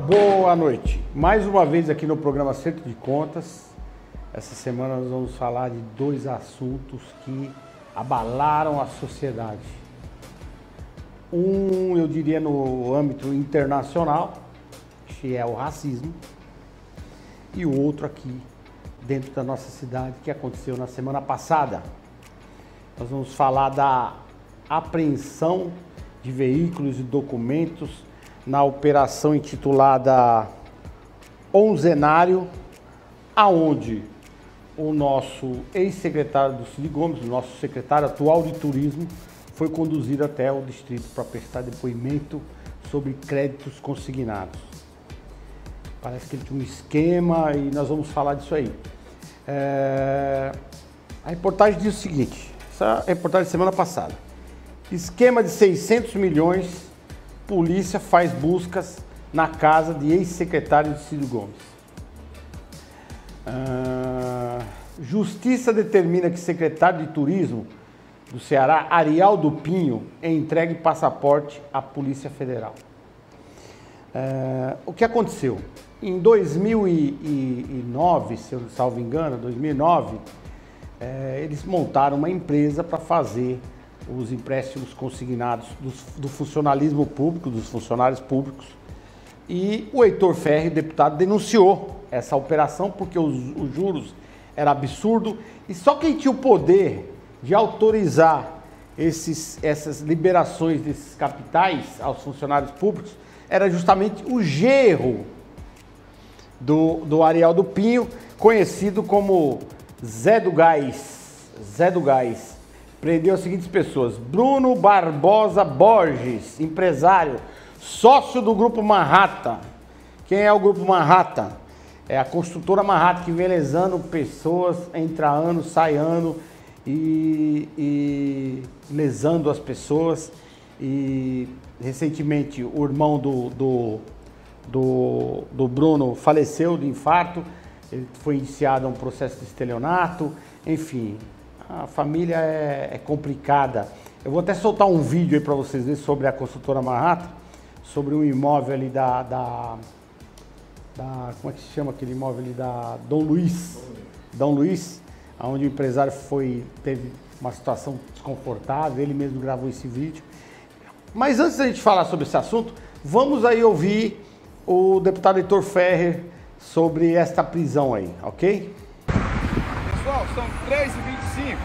Boa noite. Mais uma vez aqui no programa Acerto de Contas. Essa semana nós vamos falar de dois assuntos que abalaram a sociedade. Um, eu diria, no âmbito internacional, que é o racismo, e o outro aqui dentro da nossa cidade, que aconteceu na semana passada. Nós vamos falar da apreensão de veículos e documentos na operação intitulada Onzenário, aonde o nosso ex-secretário do Cid Gomes, o nosso secretário atual de turismo, foi conduzido até o distrito para prestar depoimento sobre créditos consignados. Parece que ele tinha um esquema e nós vamos falar disso aí. A reportagem diz o seguinte, essa reportagem de semana passada. Esquema de 600 milhões, polícia faz buscas na casa de ex-secretário de Cid Gomes. Justiça determina que secretário de turismo do Ceará, Arialdo Pinho, entregue passaporte à Polícia Federal. O que aconteceu? Em 2009, se eu não salvo engano, 2009, eles montaram uma empresa para fazer os empréstimos consignados do funcionalismo público, dos funcionários públicos. E o Heitor Ferri, deputado, denunciou essa operação porque os juros eram absurdos e só quem tinha o poder de autorizar essas liberações desses capitais aos funcionários públicos era justamente o genro do Arialdo Pinho, conhecido como Zé do Gás. Zé do Gás. Prendeu as seguintes pessoas: Bruno Barbosa Borges, empresário, sócio do Grupo Manhattan. Quem é o Grupo Manhattan? É a construtora Manhattan que vem lesando pessoas, entra ano, sai ano e lesando as pessoas. E recentemente o irmão do Bruno faleceu de infarto, ele foi iniciado um processo de estelionato, enfim. A família é complicada. Eu vou até soltar um vídeo aí para vocês verem sobre a construtora Manhattan, sobre um imóvel ali como é que se chama aquele imóvel ali da Dom Luiz, onde o empresário teve uma situação desconfortável, ele mesmo gravou esse vídeo. Mas antes da gente falar sobre esse assunto, vamos aí ouvir o deputado Heitor Ferri sobre esta prisão aí, ok? Pessoal, são 3h25,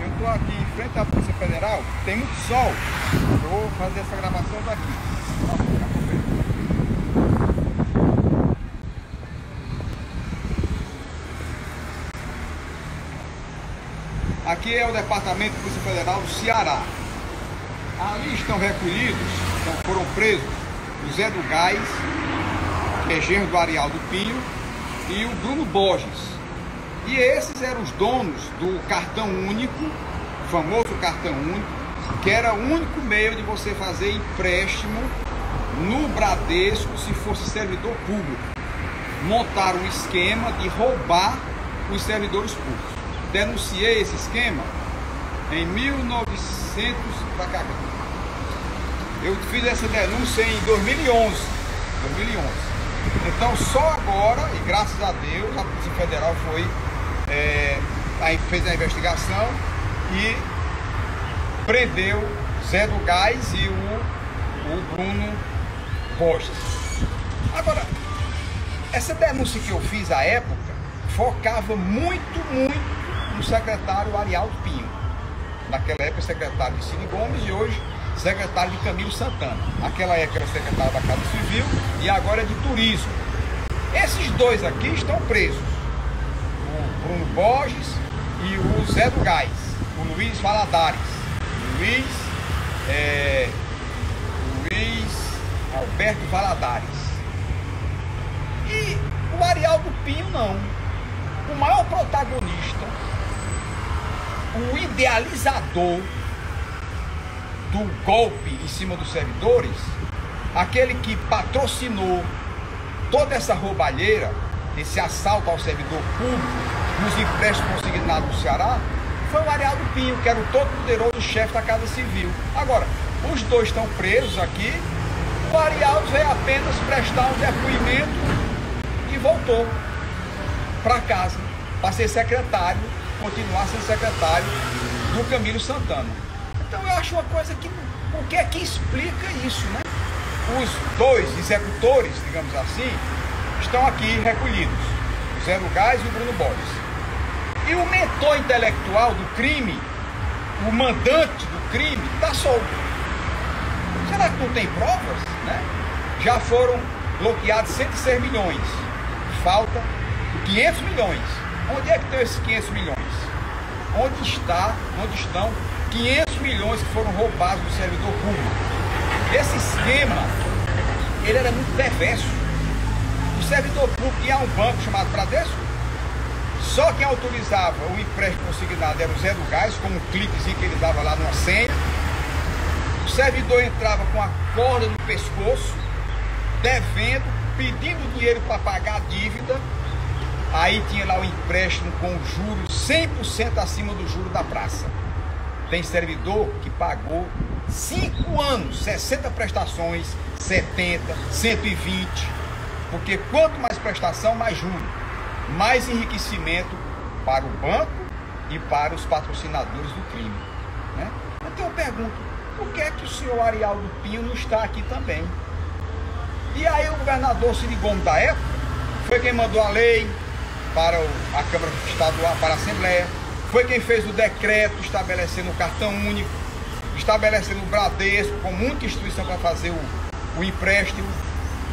eu estou aqui em frente à Polícia Federal, tem muito sol, eu vou fazer essa gravação daqui. Aqui é o Departamento de Polícia Federal do Ceará. Ali estão recolhidos, foram presos o Zé do Gás, que é genro do Arialdo Pinho, e o Bruno Borges. E esses eram os donos do cartão único, o famoso cartão único, que era o único meio de você fazer empréstimo no Bradesco se fosse servidor público. Montaram um esquema de roubar os servidores públicos. Denunciei esse esquema em 1900 pra cá. Eu fiz essa denúncia em 2011. Então só agora, e graças a Deus, a Polícia Federal fez a investigação e prendeu Zé do Gás e o Bruno Borges. Agora, essa denúncia que eu fiz à época focava muito no secretário Arialdo Pinho. Naquela época secretário de Cid Gomes e hoje secretário de Camilo Santana. Naquela época era secretário da Casa Civil e agora é de Turismo. Esses dois aqui estão presos. O Bruno Borges e o Zé do Gás. O Luiz Valadares. Luiz Alberto Valadares. E o Arialdo Pinho não. O maior protagonista, o idealizador do golpe em cima dos servidores, aquele que patrocinou toda essa roubalheira, esse assalto ao servidor público nos empréstimos consignados do Ceará, foi o Arialdo Pinho, que era o todo-poderoso chefe da Casa Civil. Agora, os dois estão presos aqui, O Arialdo veio apenas prestar um depoimento e voltou para casa, para ser secretário, continuar sendo secretário do Camilo Santana. Então eu acho uma coisa que, o que é que explica isso, né? Os dois executores, digamos assim, estão aqui recolhidos, o Zé do Gás e o Bruno Borges. E o mentor intelectual do crime, o mandante do crime, está solto. Será que não tem provas, né? Já foram bloqueados 106 milhões. Falta 500 milhões. Onde é que estão esses 500 milhões? Onde estão 500 milhões que foram roubados do servidor público? Esse esquema, ele era muito perverso. O servidor público tinha um banco chamado Bradesco. Só quem autorizava o empréstimo consignado era o Zé do Gás, com um cliquezinho que ele dava lá numa senha. O servidor entrava com a corda no pescoço, devendo, pedindo dinheiro para pagar a dívida. Aí tinha lá o empréstimo com juros 100% acima do juro da praça. Tem servidor que pagou 5 anos, 60 prestações, 70, 120. Porque quanto mais prestação, mais juro. Mais enriquecimento para o banco e para os patrocinadores do crime, né? Então eu pergunto, por que é que o senhor Arialdo Pinho não está aqui também? E aí o governador Ciro Gomes da época foi quem mandou a lei para a Câmara Estadual, para a Assembleia, foi quem fez o decreto estabelecendo o cartão único, estabelecendo o Bradesco como única instituição para fazer o empréstimo.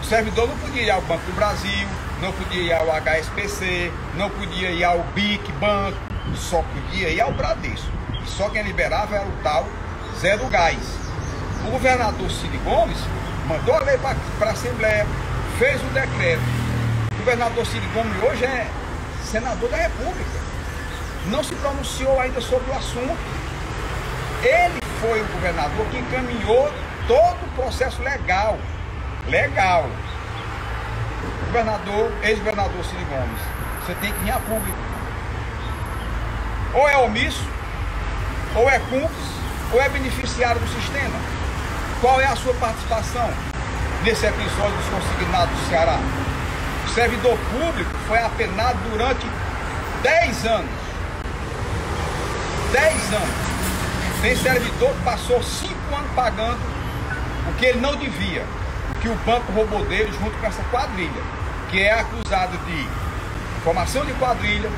O servidor não podia ir ao Banco do Brasil, não podia ir ao HSBC, não podia ir ao BIC Banco, só podia ir ao Bradesco. E só quem liberava era o tal Zé do Gás. O governador Ciro Gomes mandou a lei para a Assembleia, fez o decreto. O governador Ciro Gomes hoje é senador da República. Não se pronunciou ainda sobre o assunto. Ele foi o governador que encaminhou todo o processo legal. Governador, ex-governador Ciro Gomes, você tem que ir a público. Ou é omisso, ou é cúmplice, ou é beneficiário do sistema. Qual é a sua participação nesse episódio dos consignados do Ceará? O servidor público foi apenado durante 10 anos. 10 anos. Tem servidor que passou 5 anos pagando o que ele não devia, que o banco roubou dele junto com essa quadrilha, que é acusado de formação de quadrilha,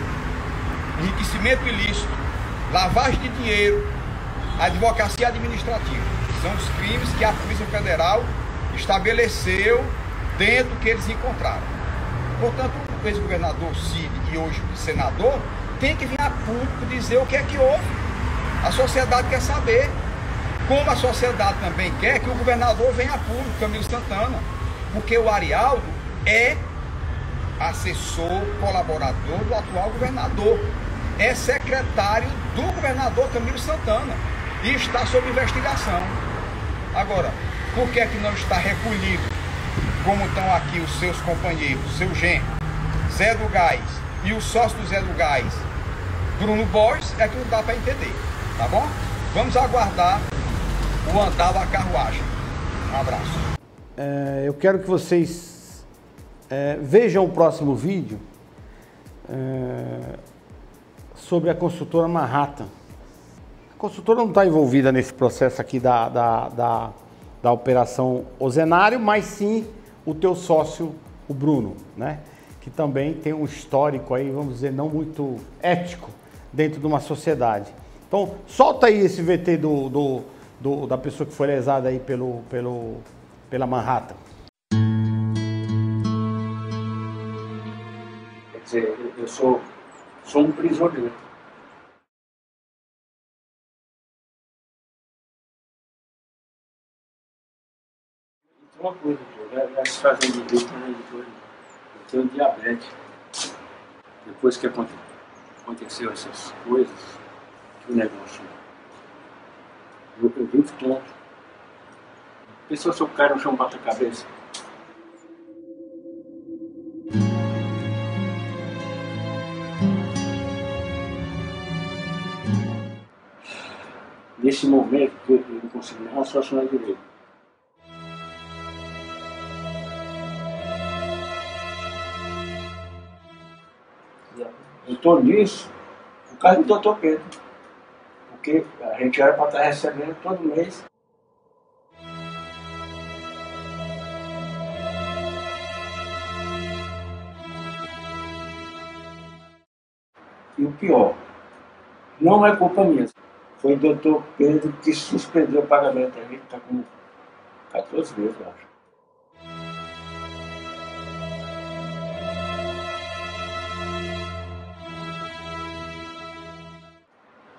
enriquecimento ilícito, lavagem de dinheiro, advocacia administrativa. São os crimes que a Polícia Federal estabeleceu dentro do que eles encontraram. Portanto, o ex-governador Cid e hoje o senador tem que vir a público dizer o que é que houve. A sociedade quer saber. Como a sociedade também quer que o governador venha a público, Camilo Santana, porque o Arialdo é assessor, colaborador do atual governador, é secretário do governador Camilo Santana e está sob investigação. Agora, por que é que não está recolhido, como estão aqui os seus companheiros, seu genro, Zé do Gás e o sócio do Zé do Gás, Bruno Borges, é que não dá para entender, tá bom? Vamos aguardar o andar da carruagem. Um abraço. Eu quero que vocês vejam o próximo vídeo sobre a construtora Manhattan. A construtora não está envolvida nesse processo aqui da operação Ozenário, mas sim o teu sócio, o Bruno, né? Que também tem um histórico aí, vamos dizer, não muito ético dentro de uma sociedade. Então, solta aí esse VT da pessoa que foi lesada aí pela Manhattan. Quer dizer, eu sou um prisioneiro. E tem uma coisa, já se fazendo direito na editora, eu tenho diabetes. Depois que aconteceu essas coisas, que o negócio, eu vivo tonto. Pessoa, se eu cair no chão, bate a cabeça. Nesse momento que eu não consigo nem raciocinar direito. Eu estou nisso por causa do Dr. Pedro, porque a gente era para estar recebendo todo mês. E o pior, não é culpa minha, foi o Dr. Pedro que suspendeu o pagamento. A gente está com 14 meses, eu acho.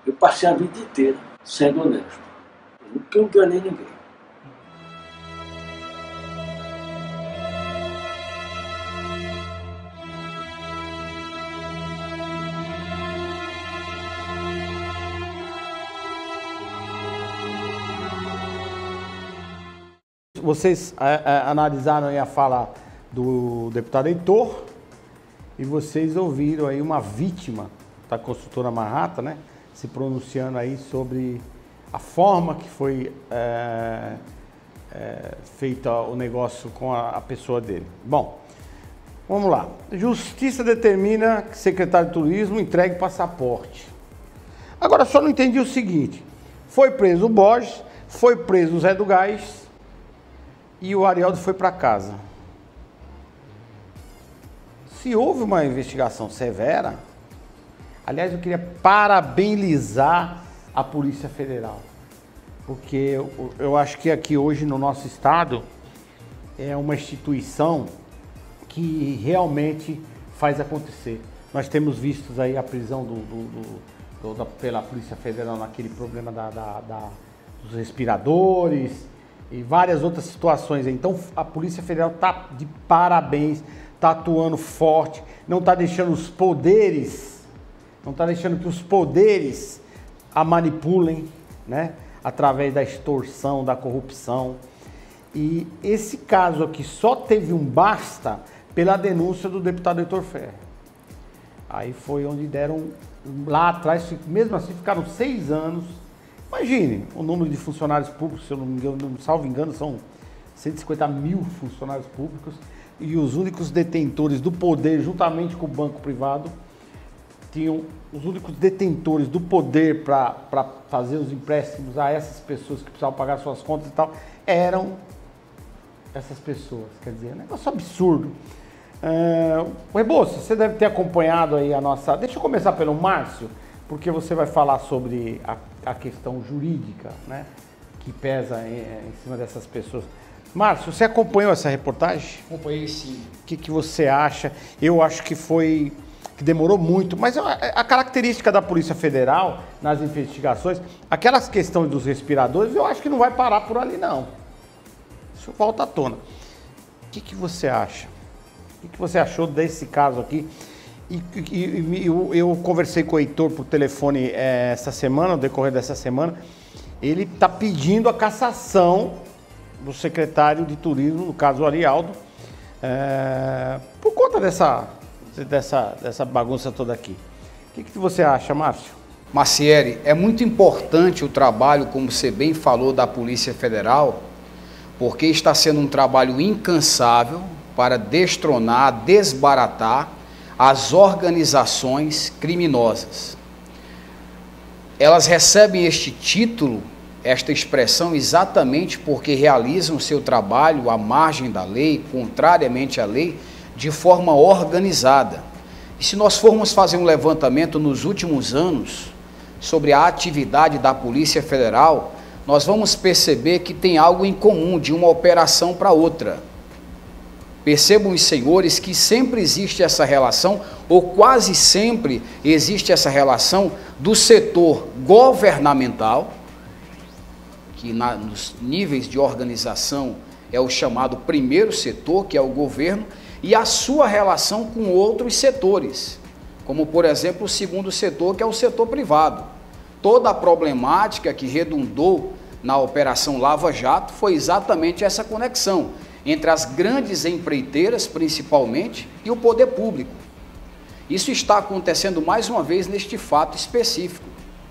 Eu passei a vida inteira sendo honesto. Eu nunca enganei ninguém. Vocês analisaram aí a fala do deputado Heitor e vocês ouviram aí uma vítima da construtora Manhattan, né, se pronunciando aí sobre a forma que foi feito o negócio com a pessoa dele. Bom, vamos lá. Justiça determina que secretário de turismo entregue passaporte. Agora, só não entendi o seguinte: foi preso o Borges, foi preso o Zé do Gás e o Arialdo foi para casa. Se houve uma investigação severa, aliás, eu queria parabenizar a Polícia Federal, porque eu acho que aqui hoje no nosso estado é uma instituição que realmente faz acontecer. Nós temos visto aí a prisão pela Polícia Federal naquele problema dos respiradores e várias outras situações. Então a Polícia Federal está de parabéns, está atuando forte, não está deixando os poderes, não está deixando que os poderes a manipulem, né, através da extorsão, da corrupção. E esse caso aqui só teve um basta pela denúncia do deputado Heitor Ferrer. Aí foi onde deram, lá atrás, mesmo assim ficaram 6 anos. Imagine o número de funcionários públicos, se eu não me engano, salvo engano, são 150 mil funcionários públicos, e os únicos detentores do poder, juntamente com o banco privado, tinham os únicos detentores do poder para fazer os empréstimos a essas pessoas que precisavam pagar suas contas e tal, eram essas pessoas. Quer dizer, é um negócio absurdo. Rebouças, você deve ter acompanhado aí a nossa... Deixa eu começar pelo Márcio, porque você vai falar sobre a questão jurídica, né, que pesa em cima dessas pessoas. Márcio, você acompanhou essa reportagem? Acompanhei, sim. O que você acha? Eu acho que demorou muito, mas a característica da Polícia Federal nas investigações, aquelas questões dos respiradores, eu acho que não vai parar por ali, não. Isso volta à tona. O que você acha? O que você achou desse caso aqui? Eu conversei com o Heitor por telefone essa semana, no decorrer dessa semana. Ele está pedindo a cassação do secretário de turismo, no caso o Arialdo, por conta dessa bagunça toda aqui. O que você acha, Márcio? Macieri, é muito importante o trabalho, como você bem falou, da Polícia Federal, porque está sendo um trabalho incansável para destronar, desbaratar as organizações criminosas. Elas recebem este título, esta expressão, exatamente porque realizam seu trabalho à margem da lei, contrariamente à lei, de forma organizada. E se nós formos fazer um levantamento nos últimos anos sobre a atividade da Polícia Federal, nós vamos perceber que tem algo em comum de uma operação para outra. Percebam os senhores que sempre existe essa relação, ou quase sempre existe essa relação do setor governamental, que nos níveis de organização é o chamado primeiro setor, que é o governo, e a sua relação com outros setores, como por exemplo o segundo setor, que é o setor privado. Toda a problemática que redundou na Operação Lava Jato foi exatamente essa conexão entre as grandes empreiteiras, principalmente, e o poder público. Isso está acontecendo mais uma vez neste fato específico,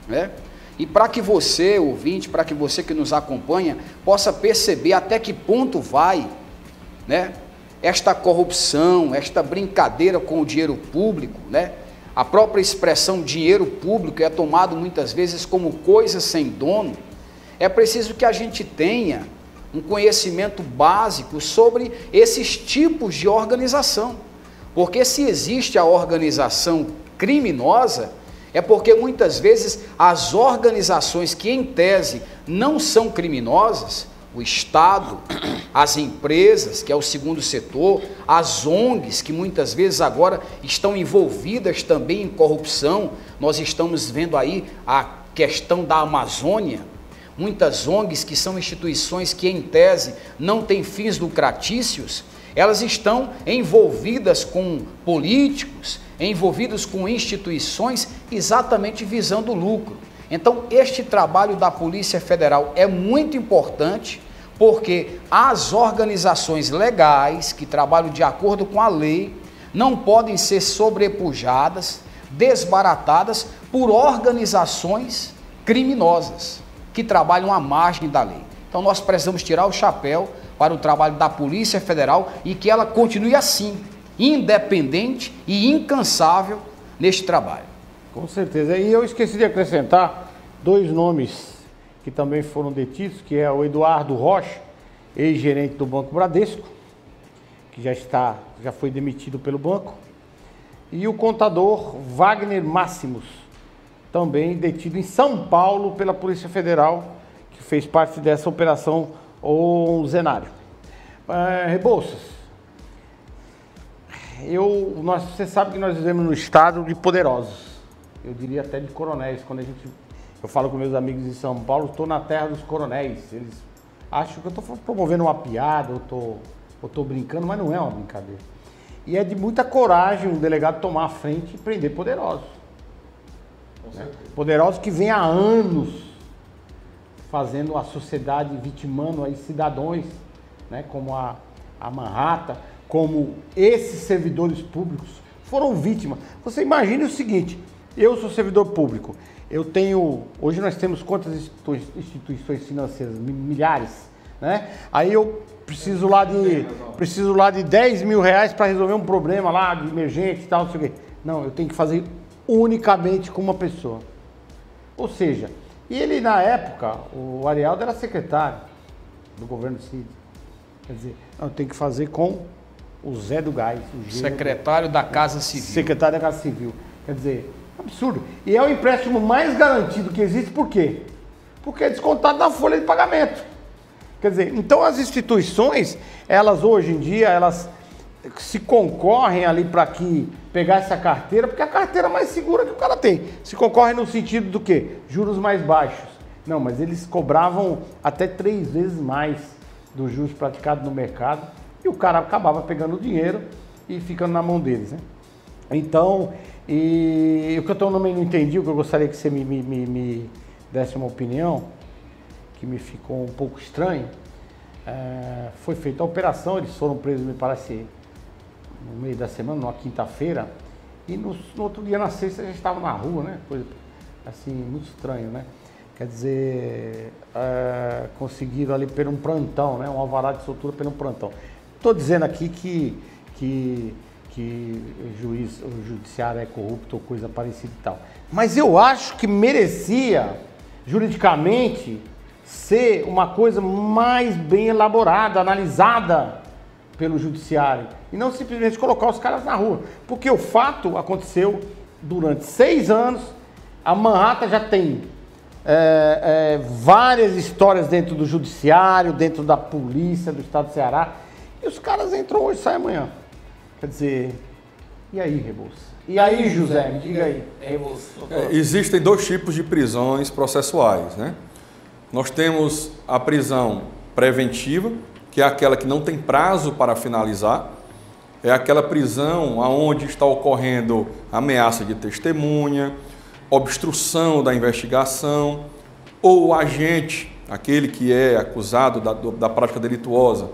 né? E para que você, ouvinte, para que você que nos acompanha, possa perceber até que ponto vai, né, esta corrupção, esta brincadeira com o dinheiro público, né, a própria expressão dinheiro público é tomado muitas vezes como coisa sem dono, é preciso que a gente tenha um conhecimento básico sobre esses tipos de organização. Porque se existe a organização criminosa, é porque muitas vezes as organizações que em tese não são criminosas, o Estado, as empresas, que é o segundo setor, as ONGs, que muitas vezes agora estão envolvidas também em corrupção. Nós estamos vendo aí a questão da Amazônia, muitas ONGs que são instituições que em tese não têm fins lucratícios, elas estão envolvidas com políticos, envolvidos com instituições exatamente visando lucro. Então, este trabalho da Polícia Federal é muito importante, porque as organizações legais que trabalham de acordo com a lei não podem ser sobrepujadas, desbaratadas por organizações criminosas que trabalham à margem da lei. Então, nós precisamos tirar o chapéu para o trabalho da Polícia Federal e que ela continue assim, independente e incansável neste trabalho. Com certeza. E eu esqueci de acrescentar 2 nomes que também foram detidos, que é o Eduardo Rocha, ex-gerente do Banco Bradesco, que já foi demitido pelo banco, e o contador Wagner Máximos, também detido em São Paulo pela Polícia Federal, que fez parte dessa operação Zenário. Rebouças, você sabe que nós vivemos no estado de poderosos, eu diria até de coronéis. Quando eu falo com meus amigos em São Paulo, estou na terra dos coronéis. Eles acham que eu estou promovendo uma piada, eu estou brincando, mas não é uma brincadeira. E é de muita coragem um delegado tomar a frente e prender poderosos. Né? Poderosos que vem há anos fazendo a sociedade, vitimando aí cidadãos, né? Como a Manhattan, como esses servidores públicos foram vítimas. Você imagine o seguinte: eu sou servidor público, hoje nós temos quantas instituições financeiras? Milhares, né? Aí eu preciso lá de 10 mil reais para resolver um problema lá de emergente e tal, não sei o quê. Não, eu tenho que fazer unicamente com uma pessoa. Ou seja, e ele na época, o Arialdo era secretário do governo Cid. Quer dizer, eu tenho que fazer com o Zé do Gás. Secretário da Casa Civil. Secretário da Casa Civil. Quer dizer, absurdo. E é o empréstimo mais garantido que existe, por quê? Porque é descontado na folha de pagamento. Quer dizer, então as instituições, elas hoje em dia, elas se concorrem ali para pegar essa carteira, porque é a carteira mais segura que o cara tem. Se concorrem no sentido do quê? Juros mais baixos. Não, mas eles cobravam até 3 vezes mais dos juros praticados no mercado, e o cara acabava pegando o dinheiro e ficando na mão deles, né? Então, e o que eu também não entendi, o que eu gostaria que você me desse uma opinião, que me ficou um pouco estranho, foi feita a operação, eles foram presos, me parece, no meio da semana, numa quinta-feira, e no outro dia, na sexta, já estavam na rua, né? Coisa assim, muito estranho, né? Quer dizer, conseguiram ali por um plantão, né? Um alvará de soltura por um plantão. Estou dizendo aqui que o judiciário é corrupto ou coisa parecida e tal. Mas eu acho que merecia, juridicamente, ser uma coisa mais bem elaborada, analisada pelo judiciário. E não simplesmente colocar os caras na rua. Porque o fato aconteceu durante 6 anos, a Manhattan já tem várias histórias dentro do judiciário, dentro da polícia do estado do Ceará, e os caras entram hoje e saem amanhã. Quer dizer, e aí, Rebouças? E aí, José, me diga aí. Existem 2 tipos de prisões processuais, né? Nós temos a prisão preventiva, que é aquela que não tem prazo para finalizar, é aquela prisão onde está ocorrendo ameaça de testemunha, obstrução da investigação, ou o agente, aquele que é acusado da prática delituosa,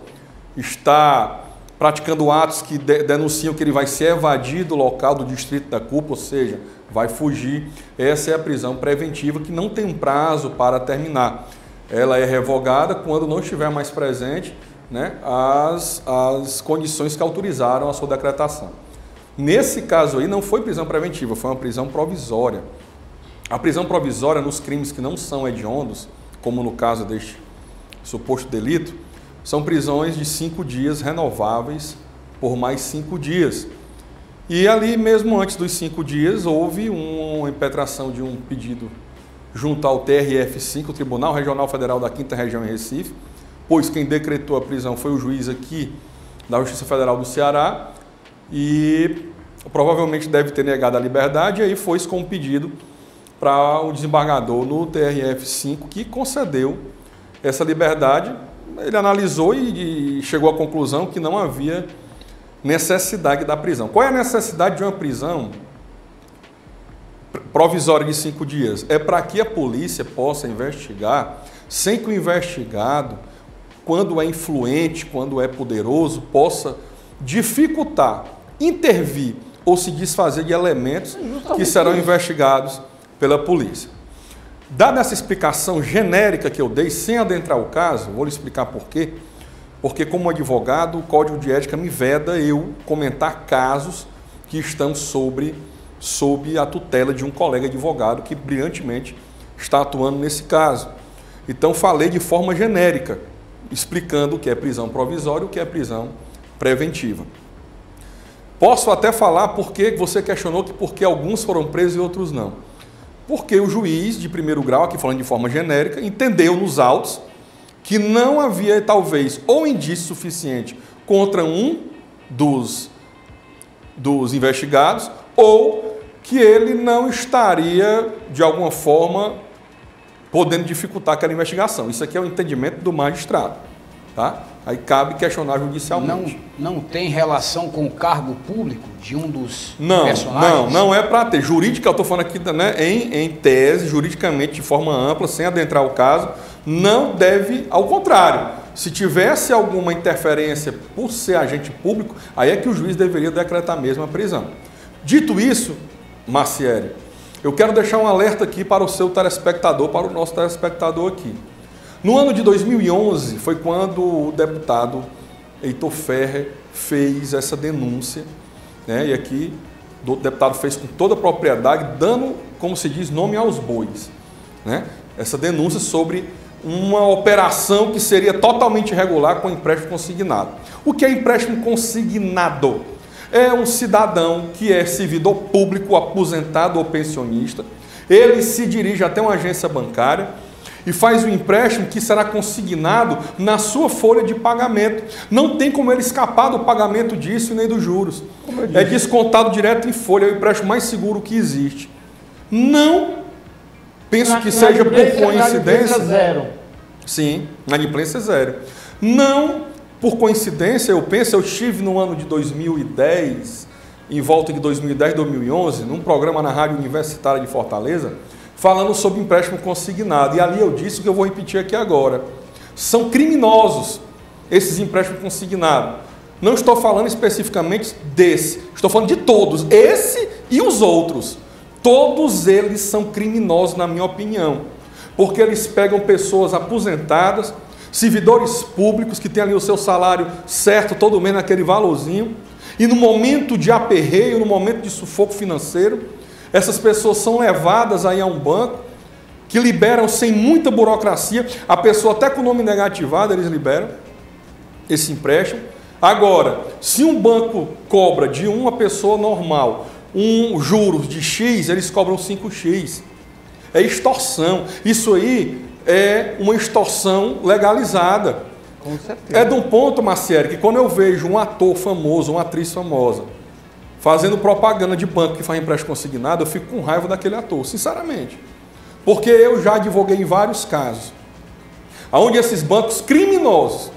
está praticando atos que denunciam que ele vai se evadir do local do distrito da culpa, ou seja, vai fugir. Essa é a prisão preventiva, que não tem um prazo para terminar. Ela é revogada quando não estiver mais presente, né, as condições que autorizaram a sua decretação. Nesse caso aí não foi prisão preventiva, foi uma prisão provisória. A prisão provisória nos crimes que não são hediondos, como no caso deste suposto delito, são prisões de 5 dias renováveis por mais 5 dias. E ali mesmo antes dos 5 dias houve uma impetração de um pedido junto ao TRF5, o Tribunal Regional Federal da 5ª Região em Recife, pois quem decretou a prisão foi o juiz aqui da Justiça Federal do Ceará e provavelmente deve ter negado a liberdade, e aí foi com um pedido para o desembargador no TRF5 que concedeu essa liberdade. Ele analisou e chegou à conclusão que não havia necessidade da prisão. Qual é a necessidade de uma prisão provisória de 5 dias? É para que a polícia possa investigar sem que o investigado, quando é influente, quando é poderoso, possa dificultar, intervir ou se desfazer de elementos que serão investigados pela polícia. Dada essa explicação genérica que eu dei, sem adentrar o caso, vou lhe explicar por quê. Porque, como advogado, o Código de Ética me veda eu comentar casos que estão sob a tutela de um colega advogado que brilhantemente está atuando nesse caso. Então, falei de forma genérica, explicando o que é prisão provisória e o que é prisão preventiva. Posso até falar porque você questionou que porque alguns foram presos e outros não. Porque o juiz de primeiro grau, aqui falando de forma genérica, entendeu nos autos que não havia, talvez, ou indício suficiente contra um dos investigados, ou que ele não estaria, de alguma forma, podendo dificultar aquela investigação. Isso aqui é o entendimento do magistrado. Tá? Aí cabe questionar judicialmente. Não tem relação com o cargo público de um dos personagens? Não é para ter. Jurídica, eu estou falando aqui, né, em tese, juridicamente, de forma ampla, sem adentrar o caso, não deve, ao contrário. Se tivesse alguma interferência por ser agente público, aí é que o juiz deveria decretar mesmo a prisão. Dito isso, Macieri, eu quero deixar um alerta aqui para o seu telespectador, para o nosso telespectador aqui. No ano de 2011 foi quando o deputado Heitor Ferrer fez essa denúncia, né? E aqui o deputado fez com toda a propriedade, dando, como se diz, nome aos bois, né? Essa denúncia sobre uma operação que seria totalmente irregular com empréstimo consignado. O que é empréstimo consignado? É um cidadão que é servidor público, aposentado ou pensionista, ele se dirige até uma agência bancária e faz um empréstimo que será consignado na sua folha de pagamento. Não tem como ele escapar do pagamento disso e nem dos juros. É descontado direto em folha, é o empréstimo mais seguro que existe. Não penso que seja por coincidência. Zero. Sim, na inadimplência zero. Não por coincidência, eu penso, eu estive no ano de 2010, em volta de 2010, 2011, num programa na Rádio Universitária de Fortaleza, falando sobre empréstimo consignado. E ali eu disse o que eu vou repetir aqui agora. São criminosos esses empréstimos consignados. Não estou falando especificamente desse, estou falando de todos, esse e os outros. Todos eles são criminosos, na minha opinião, porque eles pegam pessoas aposentadas, servidores públicos que têm ali o seu salário certo, todo mês naquele valorzinho, e no momento de aperreio, no momento de sufoco financeiro, essas pessoas são levadas aí a um banco que liberam sem muita burocracia, a pessoa até com o nome negativado, eles liberam esse empréstimo. Agora, se um banco cobra de uma pessoa normal juros de X, eles cobram 5X. É extorsão. Isso aí é uma extorsão legalizada. Com certeza. É de um ponto, Macieri, que quando eu vejo um ator famoso, uma atriz famosa, fazendo propaganda de banco que faz empréstimo consignado, eu fico com raiva daquele ator, sinceramente. Porque eu já advoguei em vários casos, onde esses bancos criminosos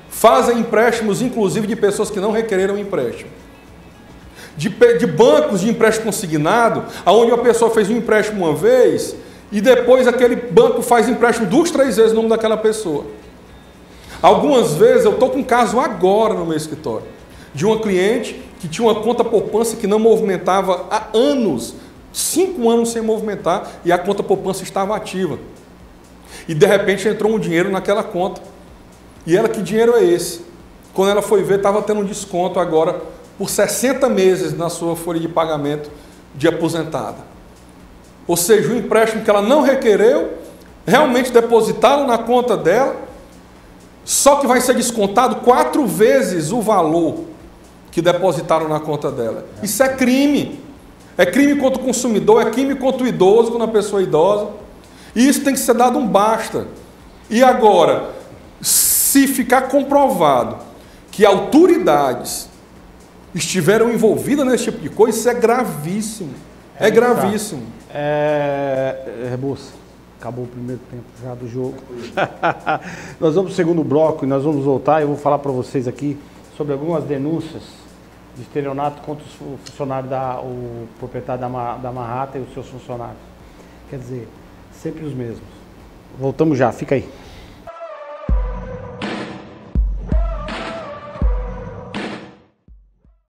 fazem empréstimos, inclusive de pessoas que não requereram empréstimo. De bancos de empréstimo consignado, onde uma pessoa fez um empréstimo uma vez e depois aquele banco faz empréstimo 2, 3 vezes o nome daquela pessoa. Algumas vezes, eu estou com um caso agora no meu escritório, de uma cliente que tinha uma conta poupança que não movimentava há anos, 5 anos sem movimentar, e a conta poupança estava ativa. E de repente entrou um dinheiro naquela conta. E ela, que dinheiro é esse? Quando ela foi ver, estava tendo um desconto agora por 60 meses na sua folha de pagamento de aposentada. Ou seja, o empréstimo que ela não requereu, realmente depositaram na conta dela, só que vai ser descontado 4 vezes o valor que depositaram na conta dela. Isso é crime. É crime contra o consumidor, é crime contra o idoso, quando a pessoa é idosa. E isso tem que ser dado um basta. E agora, se ficar comprovado que autoridades estiveram envolvidas nesse tipo de coisa, isso é gravíssimo. É gravíssimo. Rebouça, acabou o primeiro tempo já do jogo. Nós vamos para o segundo bloco e nós vamos voltar. Eu vou falar para vocês aqui sobre algumas denúncias de estelionato contra o funcionário, o proprietário da Manhattan e os seus funcionários. Quer dizer, sempre os mesmos. Voltamos já, fica aí.